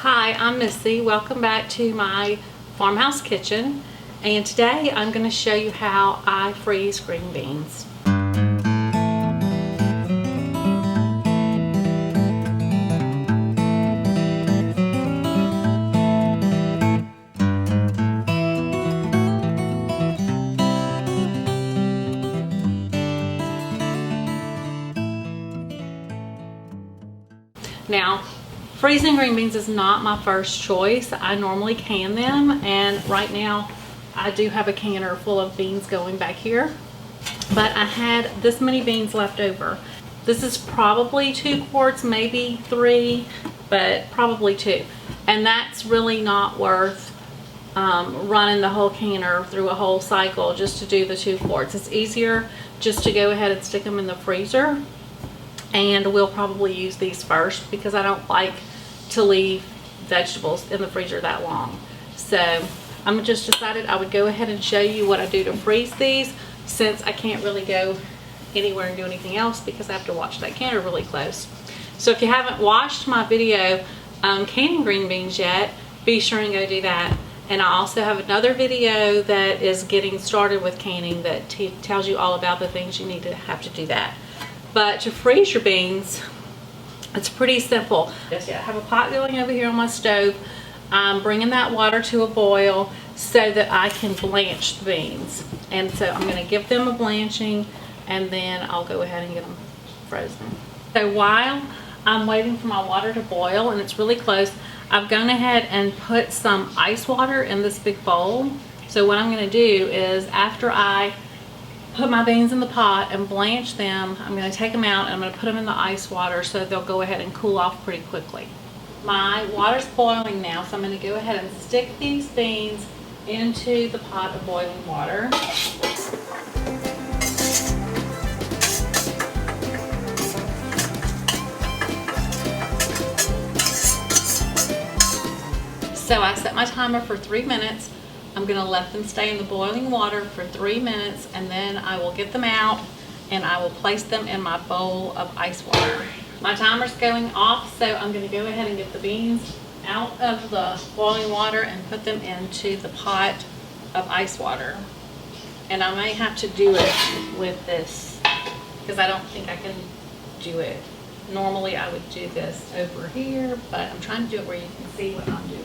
Hi, I'm Missy. Welcome back to my farmhouse kitchen, and today I'm going to show you how I freeze green beans. Now, freezing green beans is not my first choice. I normally can them, and right now I do have a canner full of beans going back here, but I had this many beans left over. This is probably 2 quarts, maybe 3, but probably 2, and that's really not worth running the whole canner through a whole cycle just to do the 2 quarts. It's easier just to go ahead and stick them in the freezer, and we'll probably use these first because I don't like to leave vegetables in the freezer that long. So I'm just decided I would go ahead and show you what I do to freeze these, since I can't really go anywhere and do anything else because I have to watch that canner really close. So if you haven't watched my video canning green beans yet, be sure and go do that. And I also have another video that is getting started with canning that tells you all about the things you need to have to do that. But to freeze your beans, it's pretty simple. I have a pot going over here on my stove. I'm bringing that water to a boil so that I can blanch the beans. And so I'm going to give them a blanching, and then I'll go ahead and get them frozen. So while I'm waiting for my water to boil and it's really close, I've gone ahead and put some ice water in this big bowl. So what I'm going to do is, after I put my beans in the pot and blanch them, I'm going to take them out and I'm going to put them in the ice water so they'll go ahead and cool off pretty quickly. My water's boiling now, so I'm going to go ahead and stick these beans into the pot of boiling water. So I set my timer for 3 minutes. I'm going to let them stay in the boiling water for 3 minutes, and then I will get them out and I will place them in my bowl of ice water. My timer's going off, so I'm going to go ahead and get the beans out of the boiling water and put them into the pot of ice water. And I may have to do it with this because I don't think I can do it. Normally I would do this over here, but I'm trying to do it where you can see what I'm doing.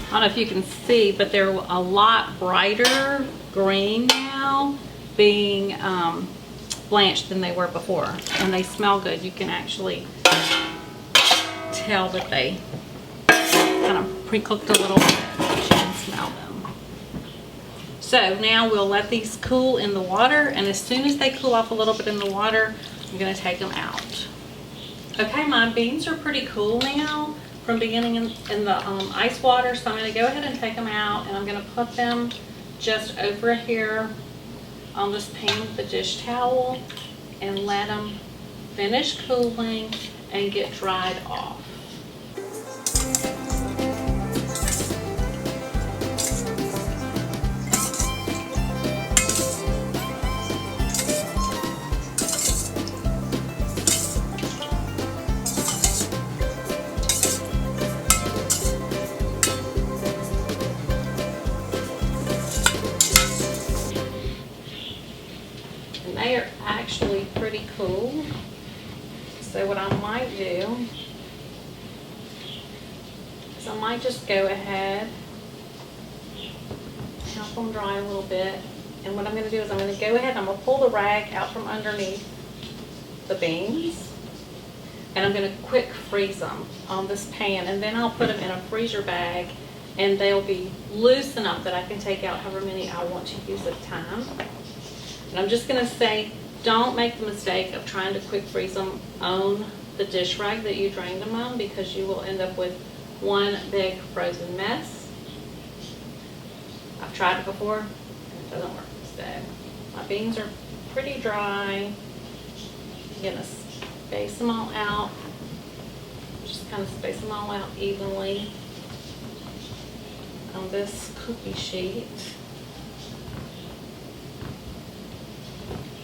I don't know if you can see, but they're a lot brighter green now, being blanched than they were before, and they smell good. You can actually tell that they kind of pre-cooked a little bit. You can smell them. So now we'll let these cool in the water, and as soon as they cool off a little bit in the water, I'm going to take them out. Okay, my beans are pretty cool now from beginning in the ice water, so I'm going to go ahead and take them out, and I'm going to put them just over here on this pan with the dish towel and let them finish cooling and get dried off. They are actually pretty cool. So what I might do is I might just go ahead, help them dry a little bit. And what I'm going to do is I'm going to go ahead and I'm going to pull the rag out from underneath the beans. And I'm going to quick freeze them on this pan. And then I'll put them in a freezer bag, and they'll be loose enough that I can take out however many I want to use at a time. And I'm just going to say, don't make the mistake of trying to quick freeze them on the dish rag that you drained them on, because you will end up with one big frozen mess. I've tried it before and it doesn't work. So my beans are pretty dry. I'm gonna space them all out. Just kind of space them all out evenly on this cookie sheet.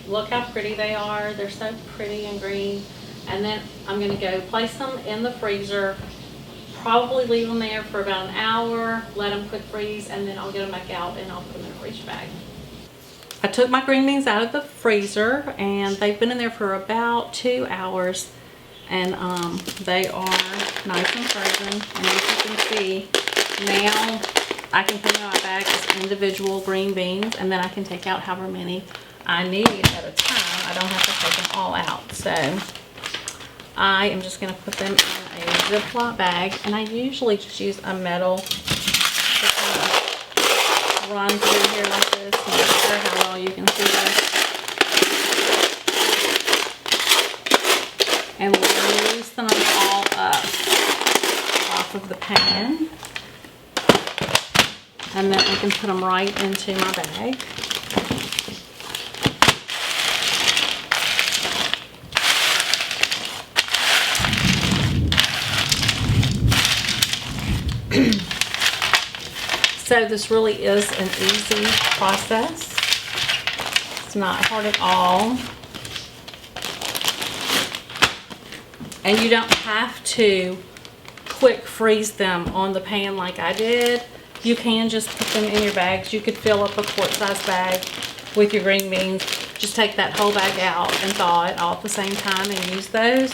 Look how pretty they are. They're so pretty and green. And then I'm going to go place them in the freezer. Probably leave them there for about an hour. Let them quick freeze, and then I'll get them back out and I'll put them in a freezer bag. I took my green beans out of the freezer, and they've been in there for about 2 hours. And they are nice and frozen. And as you can see, now I can put them in my bag as individual green beans, and then I can take out however many I need at a time. I don't have to take them all out. So I am just going to put them in a Ziploc bag, and I usually just use a metal to kind of run through here like this. I'm not sure how well you can see this. And loosen them all up off of the pan. And then I can put them right into my bag. So this really is an easy process. It's not hard at all. And you don't have to quick freeze them on the pan like I did. You can just put them in your bags. You could fill up a quart-size bag with your green beans. Just take that whole bag out and thaw it all at the same time and use those.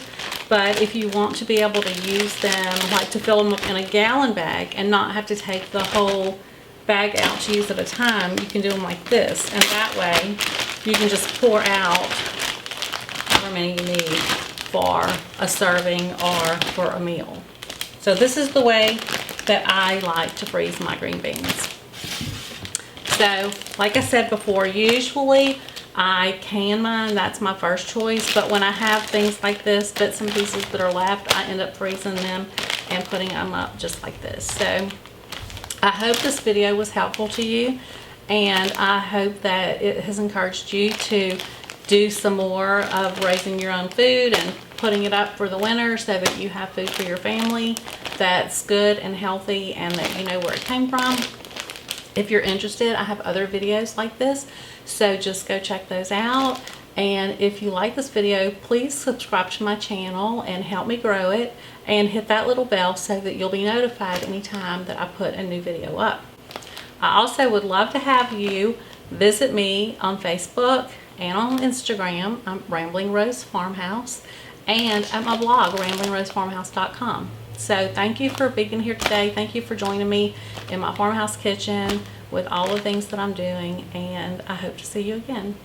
But if you want to be able to use them, like to fill them up in a gallon bag and not have to take the whole bag out to use at a time, you can do them like this. And that way, you can just pour out however many you need for a serving or for a meal. So this is the way that I like to freeze my green beans. So, like I said before, usually I can mine, that's my first choice, but when I have things like this, bits and pieces that are left, I end up freezing them and putting them up just like this. So I hope this video was helpful to you, and I hope that it has encouraged you to do some more of raising your own food and putting it up for the winter so that you have food for your family that's good and healthy and that you know where it came from. If you're interested, I have other videos like this, so just go check those out. And if you like this video, please subscribe to my channel and help me grow it, and hit that little bell so that you'll be notified anytime that I put a new video up. I also would love to have you visit me on Facebook and on Instagram. I'm Rambling Rose Farmhouse, and at my blog, ramblingrosefarmhouse.com. So thank you for being here today. Thank you for joining me in my farmhouse kitchen with all the things that I'm doing, and I hope to see you again.